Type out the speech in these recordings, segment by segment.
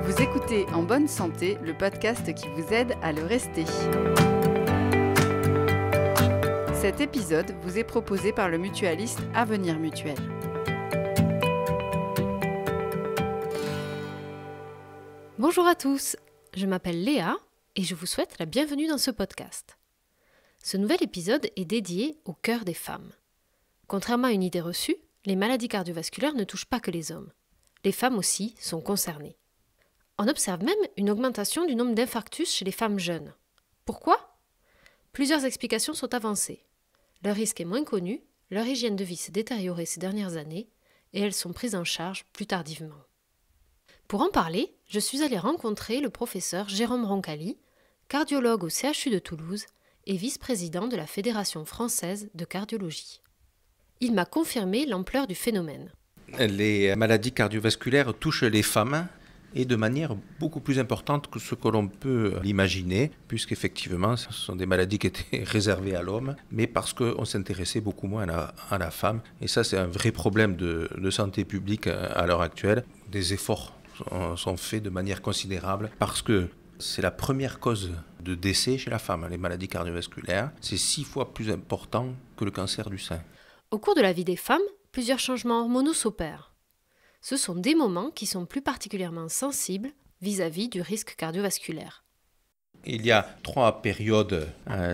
Vous écoutez En bonne santé, le podcast qui vous aide à le rester. Cet épisode vous est proposé par le mutualiste Avenir Mutuel. Bonjour à tous, je m'appelle Léa et je vous souhaite la bienvenue dans ce podcast. Ce nouvel épisode est dédié au cœur des femmes. Contrairement à une idée reçue, les maladies cardiovasculaires ne touchent pas que les hommes. Les femmes aussi sont concernées. On observe même une augmentation du nombre d'infarctus chez les femmes jeunes. Pourquoi ? Plusieurs explications sont avancées. Leur risque est moins connu, leur hygiène de vie s'est détériorée ces dernières années et elles sont prises en charge plus tardivement. Pour en parler, je suis allée rencontrer le professeur Jérôme Roncalli, cardiologue au CHU de Toulouse et vice-président de la Fédération française de cardiologie. Il m'a confirmé l'ampleur du phénomène. Les maladies cardiovasculaires touchent les femmes et de manière beaucoup plus importante que ce que l'on peut l'imaginer, puisqu'effectivement, ce sont des maladies qui étaient réservées à l'homme, mais parce qu'on s'intéressait beaucoup moins à la femme. Et ça, c'est un vrai problème de santé publique à l'heure actuelle. Des efforts sont faits de manière considérable parce que c'est la première cause de décès chez la femme, les maladies cardiovasculaires. C'est 6 fois plus important que le cancer du sein. Au cours de la vie des femmes, plusieurs changements hormonaux s'opèrent. Ce sont des moments qui sont plus particulièrement sensibles vis-à-vis du risque cardiovasculaire. Il y a 3 périodes.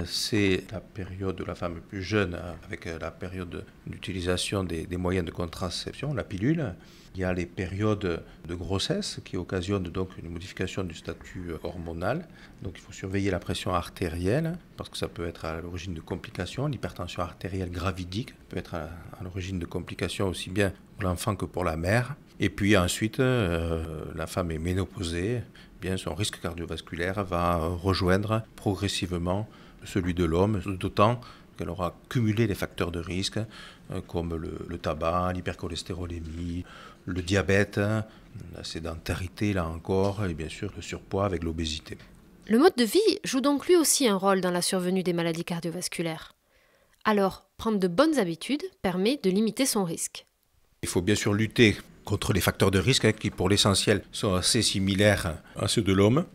C'est la période de la femme plus jeune, avec la période d'utilisation des moyens de contraception, la pilule. Il y a les périodes de grossesse qui occasionnent donc une modification du statut hormonal. Donc il faut surveiller la pression artérielle parce que ça peut être à l'origine de complications. L'hypertension artérielle gravidique peut être à l'origine de complications aussi bien pour l'enfant que pour la mère. Et puis ensuite, la femme est ménopausée. Bien, son risque cardiovasculaire va rejoindre progressivement celui de l'homme, d'autant qu'elle aura cumulé les facteurs de risque comme le tabac, l'hypercholestérolémie, le diabète, la sédentarité là encore, et bien sûr le surpoids avec l'obésité. Le mode de vie joue donc lui aussi un rôle dans la survenue des maladies cardiovasculaires. Alors, prendre de bonnes habitudes permet de limiter son risque. Il faut bien sûr lutter contre les facteurs de risque qui pour l'essentiel sont assez similaires à ceux de l'homme.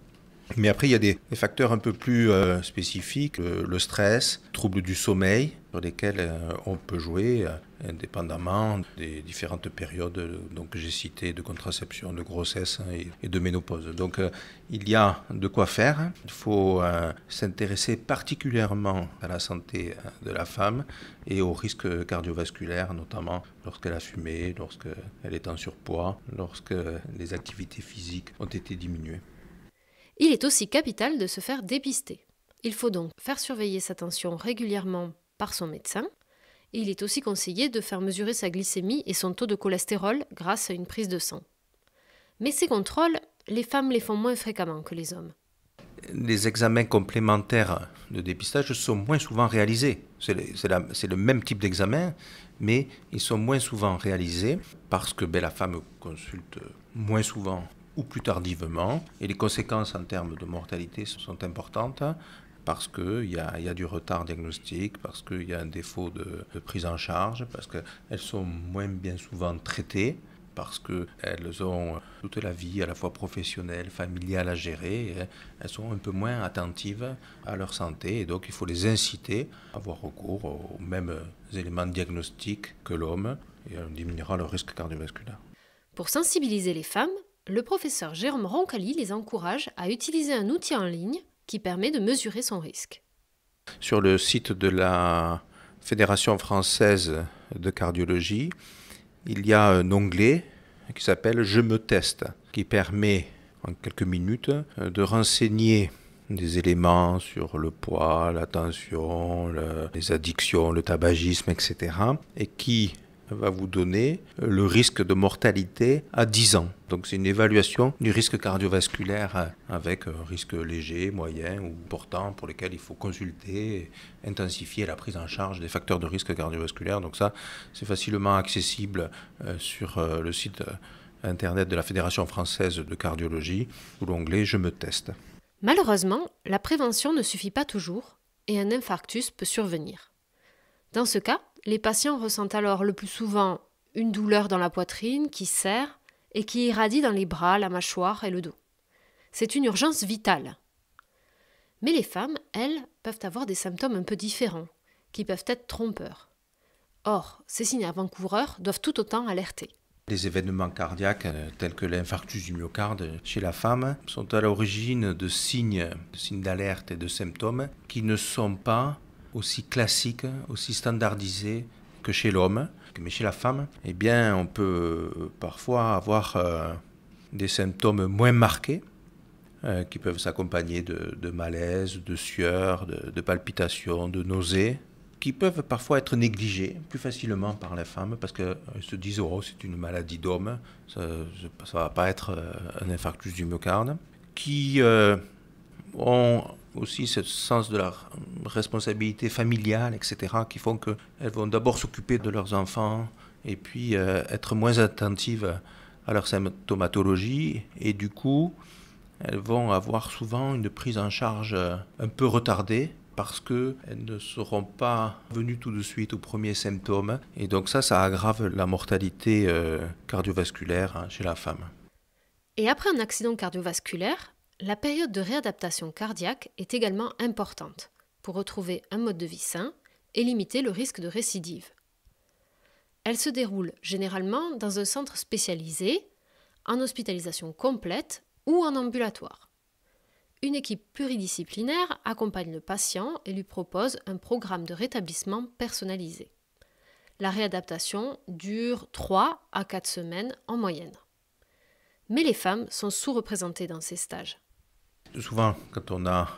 Mais après, il y a des facteurs un peu plus spécifiques, le stress, troubles du sommeil, sur lesquels on peut jouer indépendamment des différentes périodes que j'ai citées de contraception, de grossesse et de ménopause. Donc il y a de quoi faire. Il faut s'intéresser particulièrement à la santé de la femme et aux risques cardiovasculaires, notamment lorsqu'elle a fumé, lorsqu'elle est en surpoids, lorsque les activités physiques ont été diminuées. Il est aussi capital de se faire dépister. Il faut donc faire surveiller sa tension régulièrement par son médecin. Et il est aussi conseillé de faire mesurer sa glycémie et son taux de cholestérol grâce à une prise de sang. Mais ces contrôles, les femmes les font moins fréquemment que les hommes. Les examens complémentaires de dépistage sont moins souvent réalisés. C'est le même type d'examen, mais ils sont moins souvent réalisés parce que la femme consulte moins souvent ou plus tardivement, et les conséquences en termes de mortalité sont importantes parce qu'il y a du retard diagnostique, parce qu'il y a un défaut de prise en charge, parce qu'elles sont moins bien souvent traitées, parce qu'elles ont toute la vie à la fois professionnelle, familiale à gérer, et elles sont un peu moins attentives à leur santé, et donc il faut les inciter à avoir recours aux mêmes éléments diagnostiques que l'homme, et on diminuera le risque cardiovasculaire. Pour sensibiliser les femmes, le professeur Jérôme Roncalli les encourage à utiliser un outil en ligne qui permet de mesurer son risque. Sur le site de la Fédération française de cardiologie, il y a un onglet qui s'appelle « Je me teste » qui permet en quelques minutes de renseigner des éléments sur le poids, la tension, les addictions, le tabagisme, etc. et qui va vous donner le risque de mortalité à 10 ans. Donc c'est une évaluation du risque cardiovasculaire avec un risque léger, moyen ou important pour lesquels il faut consulter et intensifier la prise en charge des facteurs de risque cardiovasculaire. Donc ça, c'est facilement accessible sur le site internet de la Fédération française de cardiologie sous l'onglet « Je me teste ». Malheureusement, la prévention ne suffit pas toujours et un infarctus peut survenir. Dans ce cas, les patients ressentent alors le plus souvent une douleur dans la poitrine qui serre et qui irradie dans les bras, la mâchoire et le dos. C'est une urgence vitale. Mais les femmes, elles, peuvent avoir des symptômes un peu différents, qui peuvent être trompeurs. Or, ces signes avant-coureurs doivent tout autant alerter. Les événements cardiaques tels que l'infarctus du myocarde chez la femme sont à l'origine de signes d'alerte et de symptômes qui ne sont pas aussi classiques, aussi standardisés que chez l'homme. Mais chez la femme, eh bien, on peut parfois avoir des symptômes moins marqués qui peuvent s'accompagner de malaise, de sueur, de palpitations, de nausées, qui peuvent parfois être négligés plus facilement par les femmes parce qu'elles se disent « oh, c'est une maladie d'homme, ça ne va pas être un infarctus du myocarde », qui ont aussi ce sens de la responsabilité familiale, etc., qui font qu'elles vont d'abord s'occuper de leurs enfants et puis être moins attentives à leur symptomatologie et du coup, elles vont avoir souvent une prise en charge un peu retardée parce qu'elles ne seront pas venues tout de suite aux premiers symptômes. Et donc ça aggrave la mortalité cardiovasculaire chez la femme. Et après un accident cardiovasculaire, la période de réadaptation cardiaque est également importante pour retrouver un mode de vie sain et limiter le risque de récidive. Elle se déroule généralement dans un centre spécialisé, en hospitalisation complète ou en ambulatoire. Une équipe pluridisciplinaire accompagne le patient et lui propose un programme de rétablissement personnalisé. La réadaptation dure 3 à 4 semaines en moyenne. Mais les femmes sont sous-représentées dans ces stages. Souvent, quand on a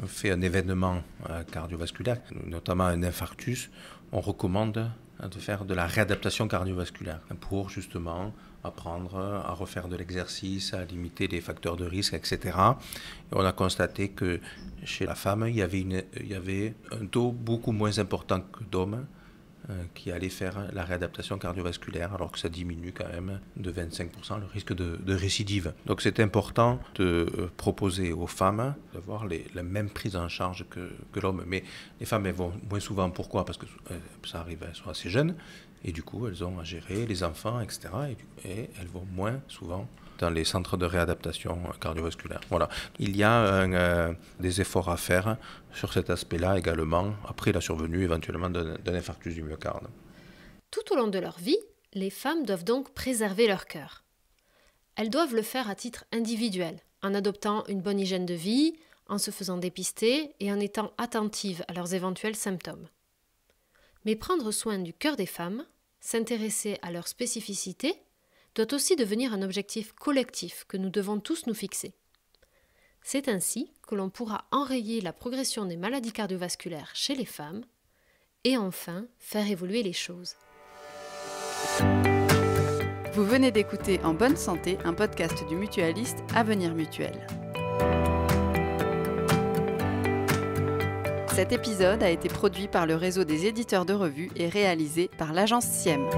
fait un événement cardiovasculaire, notamment un infarctus, on recommande de faire de la réadaptation cardiovasculaire pour justement apprendre à refaire de l'exercice, à limiter les facteurs de risque, etc. Et on a constaté que chez la femme, il y avait un taux beaucoup moins important que d'hommes qui allaient faire la réadaptation cardiovasculaire, alors que ça diminue quand même de 25% le risque de récidive. Donc c'est important de proposer aux femmes d'avoir la même prise en charge que l'homme. Mais les femmes, elles vont moins souvent. Pourquoi ? Parce que ça arrive, elles sont assez jeunes, et du coup, elles ont à gérer les enfants, etc. Et elles vont moins souvent dans les centres de réadaptation cardiovasculaire. Voilà. Il y a des efforts à faire sur cet aspect-là également, après la survenue éventuellement d'un infarctus du myocarde. Tout au long de leur vie, les femmes doivent donc préserver leur cœur. Elles doivent le faire à titre individuel, en adoptant une bonne hygiène de vie, en se faisant dépister et en étant attentives à leurs éventuels symptômes. Mais prendre soin du cœur des femmes, s'intéresser à leurs spécificités, doit aussi devenir un objectif collectif que nous devons tous nous fixer. C'est ainsi que l'on pourra enrayer la progression des maladies cardiovasculaires chez les femmes et enfin faire évoluer les choses. Vous venez d'écouter En bonne santé, un podcast du mutualiste Avenir Mutuel. Cet épisode a été produit par le réseau des éditeurs de revues et réalisé par l'agence SIEM.